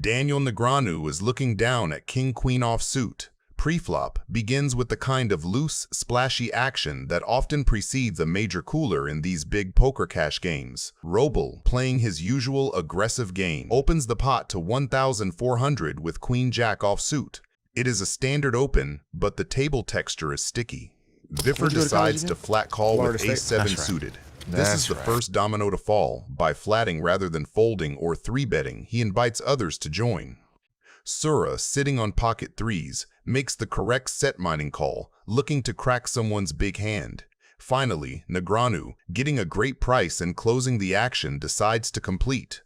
Daniel Negreanu is looking down at King-Queen offsuit. Preflop begins with the kind of loose, splashy action that often precedes a major cooler in these big poker cash games. Roble, playing his usual aggressive game, opens the pot to 1,400 with Queen-Jack offsuit. It is a standard open, but the table texture is sticky. Viffer decides to flat call with Ace-7 suited. This is the first domino to fall. By flatting rather than folding or 3-betting, he invites others to join. Sura, sitting on pocket threes, makes the correct set mining call, looking to crack someone's big hand. Finally, Negreanu, getting a great price and closing the action, decides to complete.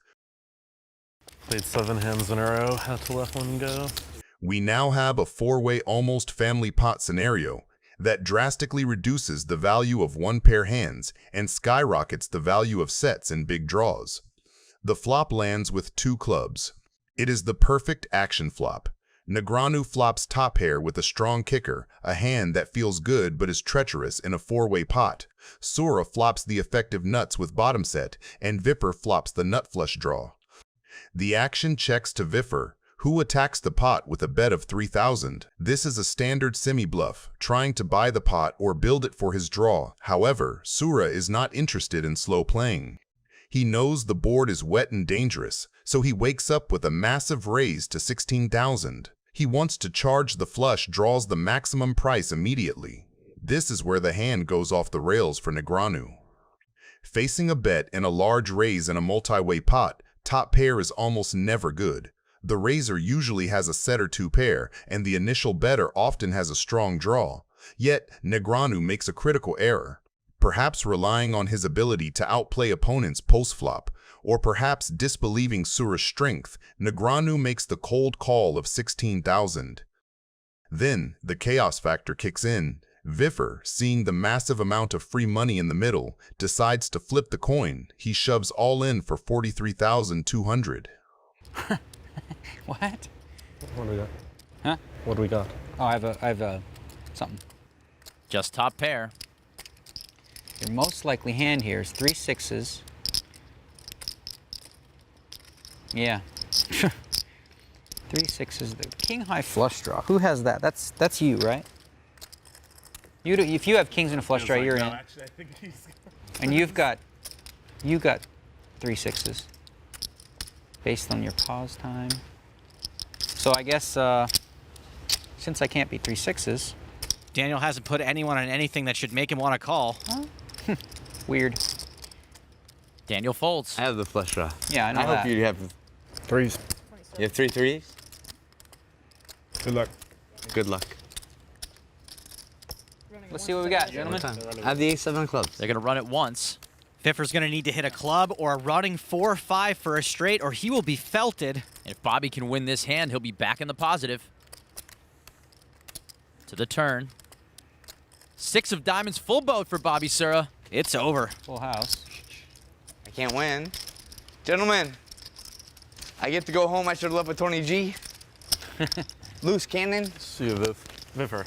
Played 7 hands in a row, had to let one go. We now have a 4-way almost family pot scenario that drastically reduces the value of one pair hands and skyrockets the value of sets in big draws. The flop lands with 2 clubs. It is the perfect action flop. Negreanu flops top pair with a strong kicker, a hand that feels good but is treacherous in a 4-way pot. Sura flops the effective nuts with bottom set, and Viffer flops the nut flush draw. The action checks to Viffer, who attacks the pot with a bet of 3,000. This is a standard semi-bluff, trying to buy the pot or build it for his draw. However, Sura is not interested in slow playing. He knows the board is wet and dangerous, so he wakes up with a massive raise to 16,000. He wants to charge the flush, draws the maximum price immediately. This is where the hand goes off the rails for Negreanu. Facing a bet and a large raise in a multi-way pot, top pair is almost never good. The raiser usually has a set or 2 pair, and the initial bettor often has a strong draw. Yet, Negreanu makes a critical error. Perhaps relying on his ability to outplay opponents post-flop, or perhaps disbelieving Sura's strength, Negreanu makes the cold call of 16,000. Then, the chaos factor kicks in. Viffer, seeing the massive amount of free money in the middle, decides to flip the coin. He shoves all in for 43,200. What? What do we got? Huh? What do we got? Oh, I have something. Just top pair. Your most likely hand here is 3 6s. Yeah. 3 6s. The king high flush draw. Who has that? That's you, right? You do, if you have kings and a flush draw, you're in. Actually, I think he's... And you got 3 6s. Based on your pause time. So I guess since I can't be 3 6s. Daniel hasn't put anyone on anything that should make him want to call. Huh? Weird. Daniel folds. I have the flush draw. Yeah, I know I that. hope you have... 3s. You have 3 3s? Good luck. Good luck. Let's see what we got, gentlemen. I have the Ace-7 clubs. They're going to run it once. Viffer's going to need to hit a club or a running 4-5 for a straight, or he will be felted. And if Bobby can win this hand, he'll be back in the positive. To the turn. 6 of diamonds, full boat for Bobby Sura. It's over. Full house. I can't win. Gentlemen, I get to go home. I should have left with Tony G. Loose cannon. See you, Viv. Viffer.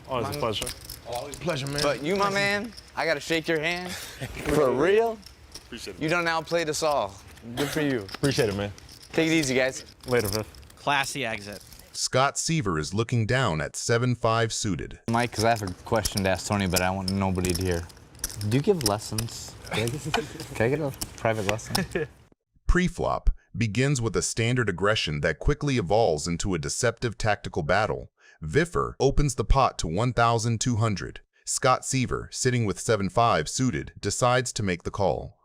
Always a pleasure. Always a pleasure, man. But you, my man, I got to shake your hand. For real? Appreciate it. You done outplayed us all. Good for you. Appreciate it, man. Take it easy, guys. Later, Viv. Classy exit. Scott Seaver is looking down at 7-5 suited. Mike, because I have a question to ask Tony, but I want nobody to hear. Do you give lessons? Can I get a private lesson? Preflop begins with a standard aggression that quickly evolves into a deceptive tactical battle. Viffer opens the pot to 1,200. Scott Seaver, sitting with 7-5 suited, decides to make the call.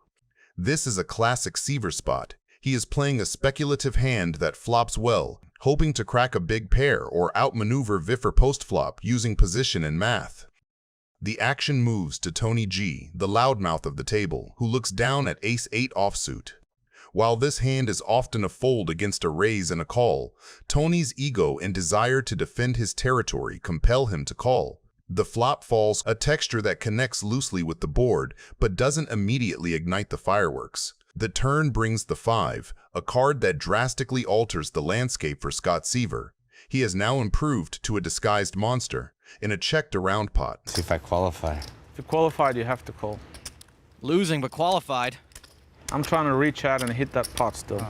This is a classic Seaver spot. He is playing a speculative hand that flops well, hoping to crack a big pair or outmaneuver Viffer post-flop using position and math. The action moves to Tony G, the loudmouth of the table, who looks down at Ace-8 offsuit. While this hand is often a fold against a raise and a call, Tony's ego and desire to defend his territory compel him to call. The flop falls, a texture that connects loosely with the board but doesn't immediately ignite the fireworks. The turn brings the 5, a card that drastically alters the landscape for Scott Seaver. He has now improved to a disguised monster in a checked around pot. See if I qualify. If you qualified, you have to call. Losing but qualified. I'm trying to reach out and hit that pot still.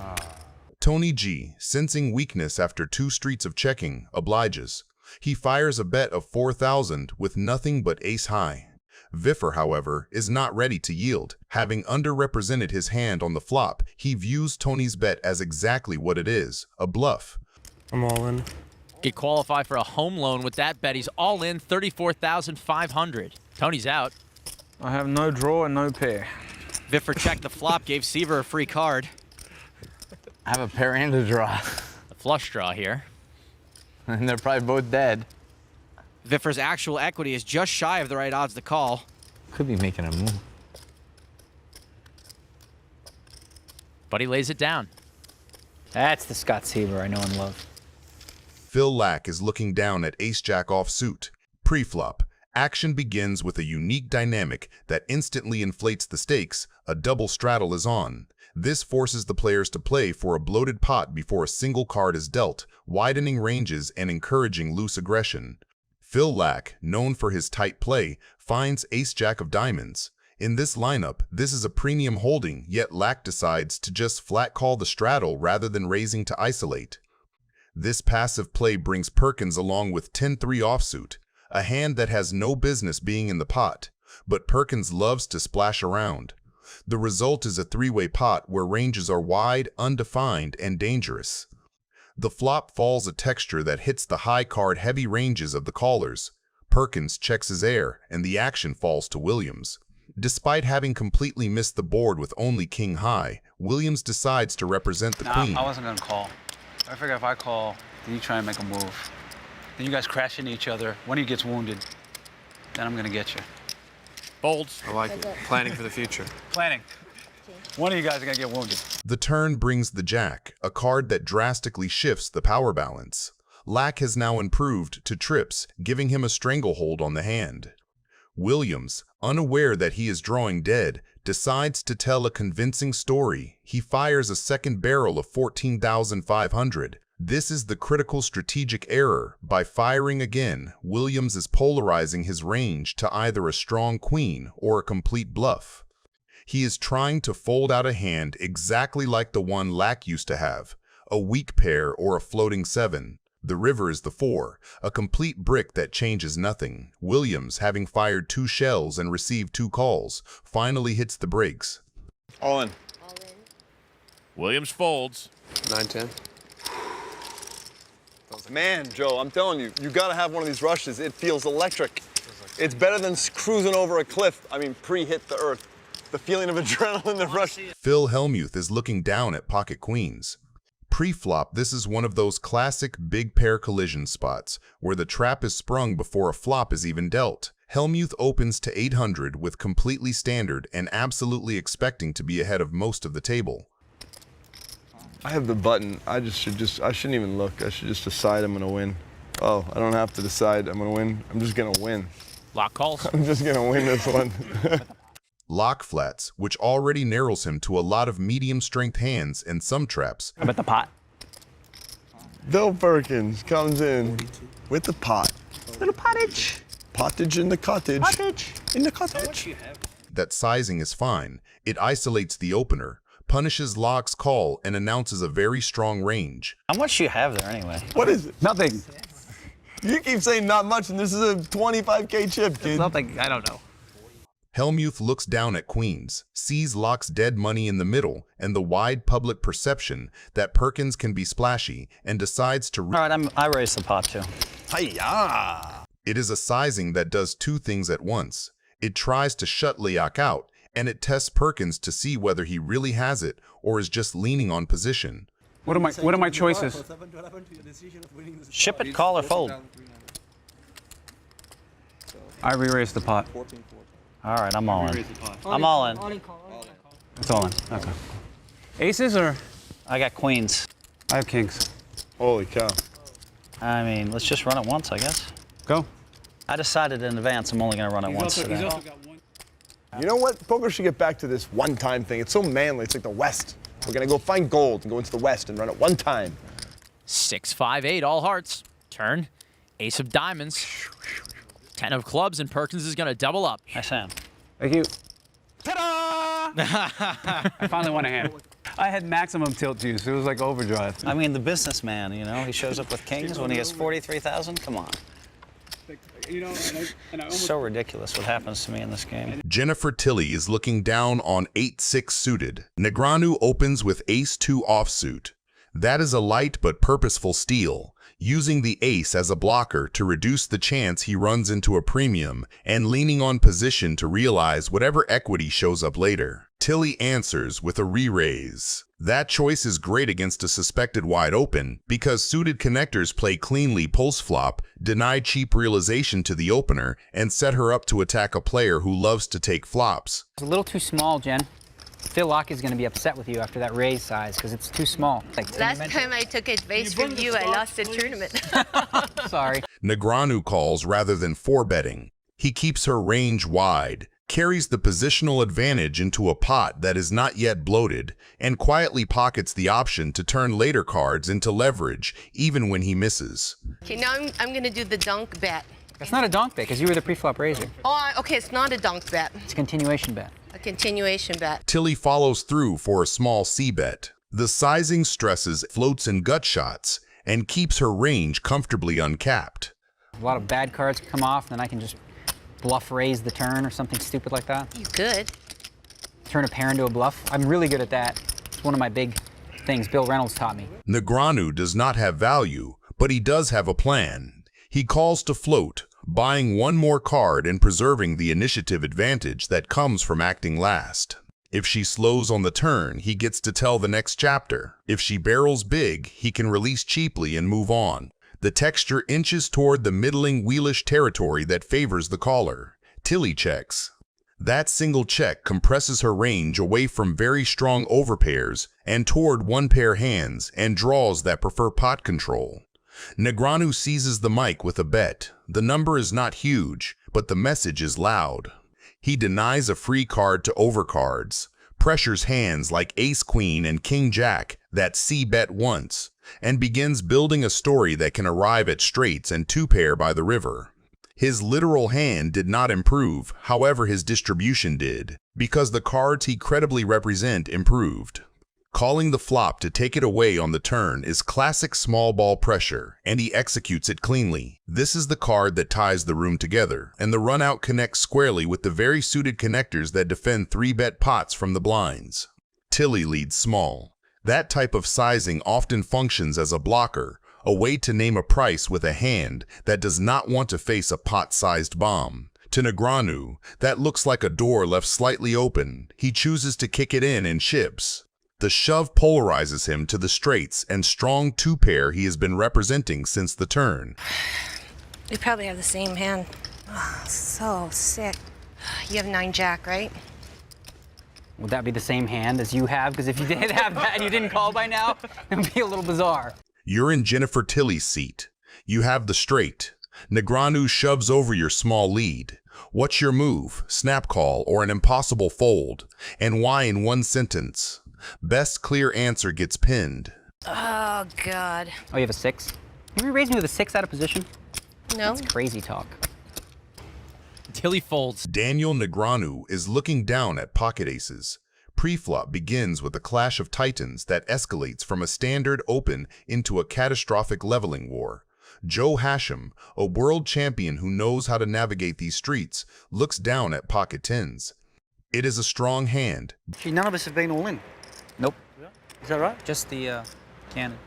Tony G, sensing weakness after 2 streets of checking, obliges. He fires a bet of 4,000 with nothing but ace high. Viffer, however, is not ready to yield. Having underrepresented his hand on the flop, he views Tony's bet as exactly what it is, a bluff. I'm all in. Could qualify for a home loan with that bet. He's all in, 34,500. Tony's out. I have no draw and no pair. Viffer checked the flop, gave Seaver a free card. I have a pair and a draw. A flush draw here. And they're probably both dead. Viffer's actual equity is just shy of the right odds to call. Could be making a move. But he lays it down. That's the Scott Seaver I know and love. Phil Lack is looking down at ace-jack offsuit. Pre-flop, action begins with a unique dynamic that instantly inflates the stakes. A double straddle is on. This forces the players to play for a bloated pot before a single card is dealt, widening ranges and encouraging loose aggression. Phil Lack, known for his tight play, finds ace-jack of diamonds. In this lineup, this is a premium holding, yet Lack decides to just flat call the straddle rather than raising to isolate. This passive play brings Perkins along with 10-3 offsuit, a hand that has no business being in the pot, but Perkins loves to splash around. The result is a 3-way pot where ranges are wide, undefined, and dangerous. The flop falls a texture that hits the high card heavy ranges of the callers. Perkins checks his air, and the action falls to Williams. Despite having completely missed the board with only king high, Williams decides to represent the queen. I wasn't gonna call. I figure if I call, then you try and make a move. Then you guys crash into each other. One of you gets wounded. Then I'm gonna get you. Folds. I like it. Planning for the future. Planning. One of you guys are gonna get wounded. The turn brings the jack, a card that drastically shifts the power balance. Lack has now improved to trips, giving him a stranglehold on the hand. Williams, unaware that he is drawing dead, decides to tell a convincing story. He fires a second barrel of 14,500. This is the critical strategic error. By firing again, Williams is polarizing his range to either a strong queen or a complete bluff. He is trying to fold out a hand exactly like the one Lack used to have, a weak pair or a floating 7. The river is the 4, a complete brick that changes nothing. Williams, having fired 2 shells and received 2 calls, finally hits the brakes. All in. Williams folds. 9-10. Man, Joe, I'm telling you, you gotta have one of these rushes. It feels electric. It's better than cruising over a cliff. I mean, pre-hit the earth. The feeling of adrenaline, the rush. Phil Hellmuth is looking down at pocket queens. Pre-flop, this is one of those classic big pair collision spots where the trap is sprung before a flop is even dealt. Hellmuth opens to 800 with completely standard and absolutely expecting to be ahead of most of the table. I have the button. I shouldn't even look. I should just decide I'm gonna win. Oh, I don't have to decide I'm gonna win. I'm just gonna win. Lock calls. I'm just gonna win this one. Lock flats, which already narrows him to a lot of medium-strength hands and some traps. How about the pot? Bill Perkins comes in with the pot. Little pottage. Pottage in the cottage. Pottage. In the cottage. That sizing is fine. It isolates the opener, punishes Lock's call, and announces a very strong range. How much do you have there anyway? What is it? Nothing. You keep saying not much, and this is a 25K chip, kid. Nothing. I don't know. Hellmuth looks down at queens, sees Lock's dead money in the middle and the wide public perception that Perkins can be splashy, and decides to... All right, I raised the pot too. Hi-ya! It is a sizing that does 2 things at once. It tries to shut Leak out, and it tests Perkins to see whether he really has it or is just leaning on position. What are my choices? Ship it, call, or fold. I re-raised the pot. All right, I'm all in. I'm all in. It's all in. Okay. Aces or? I got queens. I have kings. Holy cow. I mean, let's just run it once, I guess. Go. I decided in advance I'm only going to run it once today. You know what? Poker should get back to this one-time thing. It's so manly. It's like the West. We're going to go find gold and go into the West and run it one time. 6-5-8, all hearts. Turn. Ace of diamonds. 10 of clubs, and Perkins is going to double up. Hi, Sam. Thank you. Ta-da! I finally won a hand. I had maximum tilt juice. It was like overdrive. I mean, the businessman, you know, he shows up with kings when he has 43,000. Come on. You know, and I almost... So ridiculous what happens to me in this game. Jennifer Tilly is looking down on 8-6 suited. Negreanu opens with ace-2 offsuit. That is a light but purposeful steal, using the ace as a blocker to reduce the chance he runs into a premium and leaning on position to realize whatever equity shows up later. Tilly answers with a re-raise. That choice is great against a suspected wide open because suited connectors play cleanly post-flop, deny cheap realization to the opener, and set her up to attack a player who loves to take flops. It's a little too small, Jen. Phil Locke is going to be upset with you after that raise size because it's too small. Like, last time I took advice from you, I lost the tournament. Sorry. Negreanu calls rather than four-betting. He keeps her range wide, carries the positional advantage into a pot that is not yet bloated, and quietly pockets the option to turn later cards into leverage, even when he misses. Okay, now I'm going to do the dunk bet. That's not a donk bet because you were the pre-flop raiser. Oh, okay, it's not a dunk bet. It's a continuation bet. A continuation bet. Tilly follows through for a small C-bet. The sizing stresses floats and gut shots and keeps her range comfortably uncapped. A lot of bad cards come off, then I can just bluff raise the turn or something stupid like that. You could. Turn a pair into a bluff. I'm really good at that. It's one of my big things Bill Reynolds taught me. Negreanu does not have value, but he does have a plan. He calls to float, buying one more card and preserving the initiative advantage that comes from acting last. If she slows on the turn, he gets to tell the next chapter. If she barrels big, he can release cheaply and move on. The texture inches toward the middling wheelish territory that favors the caller. Tilly checks. That single check compresses her range away from very strong overpairs and toward one-pair hands and draws that prefer pot control. Negreanu seizes the mic with a bet. The number is not huge, but the message is loud. He denies a free card to overcards, pressures hands like ace-queen and king-jack that C-bet once, and begins building a story that can arrive at straights and two-pair by the river. His literal hand did not improve, however his distribution did, because the cards he credibly represent improved. Calling the flop to take it away on the turn is classic small ball pressure, and he executes it cleanly. This is the card that ties the room together, and the run-out connects squarely with the very suited connectors that defend 3-bet pots from the blinds. Tilly leads small. That type of sizing often functions as a blocker, a way to name a price with a hand that does not want to face a pot-sized bomb. To Negreanu, that looks like a door left slightly open. He chooses to kick it in and chips. The shove polarizes him to the straights and strong two-pair he has been representing since the turn. We probably have the same hand. Oh, so sick. You have 9-jack, right? Would that be the same hand as you have? Because if you did have that and you didn't call by now, it would be a little bizarre. You're in Jennifer Tilly's seat. You have the straight. Negreanu shoves over your small lead. What's your move, snap call, or an impossible fold? And why in one sentence? Best clear answer gets pinned. Oh, God. Oh, you have a 6? You raised me with a 6 out of position? No. That's crazy talk. Tilly folds. Daniel Negreanu is looking down at pocket aces. Pre-flop begins with a clash of titans that escalates from a standard open into a catastrophic leveling war. Joe Hashem, a world champion who knows how to navigate these streets, looks down at pocket tens. It is a strong hand. See, none of us have been all in. Nope. Is that right? Just the cannon.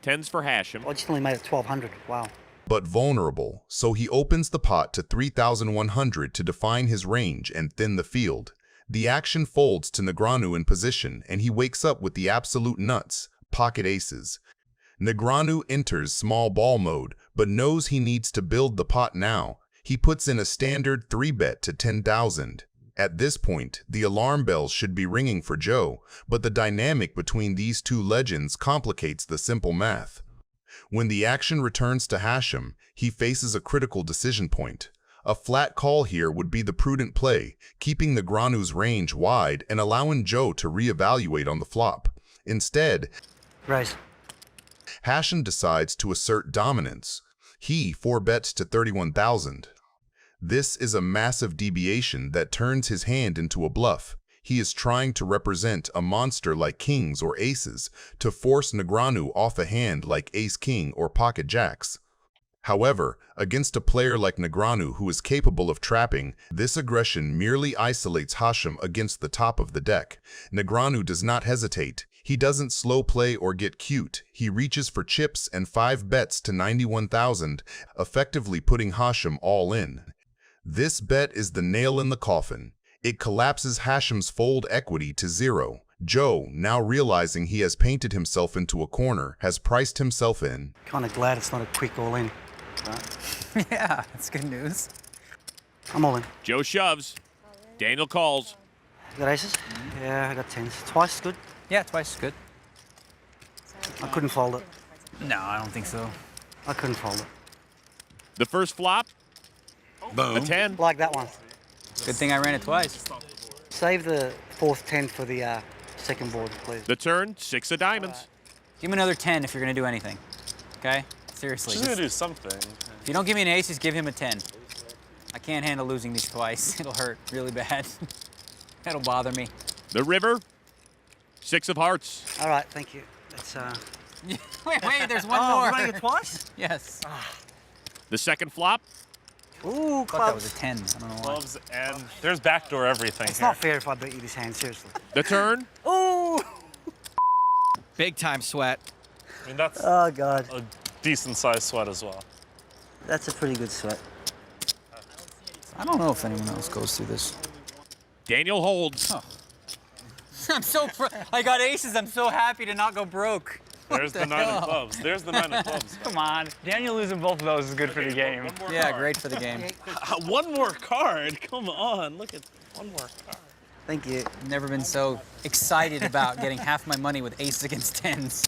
10s for Hashem. I just only made it 1,200. Wow. But vulnerable, so he opens the pot to 3,100 to define his range and thin the field. The action folds to Negreanu in position, and he wakes up with the absolute nuts, pocket aces. Negreanu enters small ball mode, but knows he needs to build the pot now. He puts in a standard 3-bet to 10,000. At this point, the alarm bells should be ringing for Joe, but the dynamic between these two legends complicates the simple math. When the action returns to Hashem, he faces a critical decision point. A flat call here would be the prudent play, keeping Negreanu's range wide and allowing Joe to reevaluate on the flop. Instead, Raise. Hashem decides to assert dominance. He 4-bets to 31,000. This is a massive deviation that turns his hand into a bluff. He is trying to represent a monster like kings or aces to force Negreanu off a hand like ace-king or pocket jacks. However, against a player like Negreanu who is capable of trapping, this aggression merely isolates Hashem against the top of the deck. Negreanu does not hesitate. He doesn't slow play or get cute. He reaches for chips and 5 bets to 91,000, effectively putting Hashem all in. This bet is the nail in the coffin. It collapses Hashem's fold equity to 0. Joe, now realizing he has painted himself into a corner, has priced himself in. Kind of glad it's not a quick all-in. Right? Yeah, that's good news. I'm all in. Joe shoves. Daniel calls. You got aces? Yeah, I got tens. Twice is good. Yeah, twice is good. I couldn't fold it. No, I don't think so. I couldn't fold it. The first flop. Boom. A 10. Like that one. Good thing I ran it twice. Save the fourth 10 for the second board, please. The turn, 6 of diamonds. Give me another 10 if you're going to do anything. Okay? Seriously. She's gonna do something. If you don't give me an ace, just give him a 10. I can't handle losing these twice. It'll hurt really bad. That'll bother me. The river, 6 of hearts. All right, thank you. That's wait, there's one oh, more. we're running it twice? Yes. The second flop. Ooh, I thought that was a 10. I don't know why. Clubs and there's backdoor everything It's here. not fair if I beat you this hand, seriously. The turn. Ooh! Big time sweat. I mean, that's Oh, God. a decent sized sweat as well. That's a pretty good sweat. I don't know if anyone else goes through this. Daniel holds. Oh. I got aces. I'm so happy to not go broke. There's the 9 of clubs. There's the 9 of clubs. Come on. Daniel losing both of those is good for the game. Yeah, great for the game. One more card. Come on. Look at one more card. Thank you. Never been so excited about getting half my money with aces against 10s.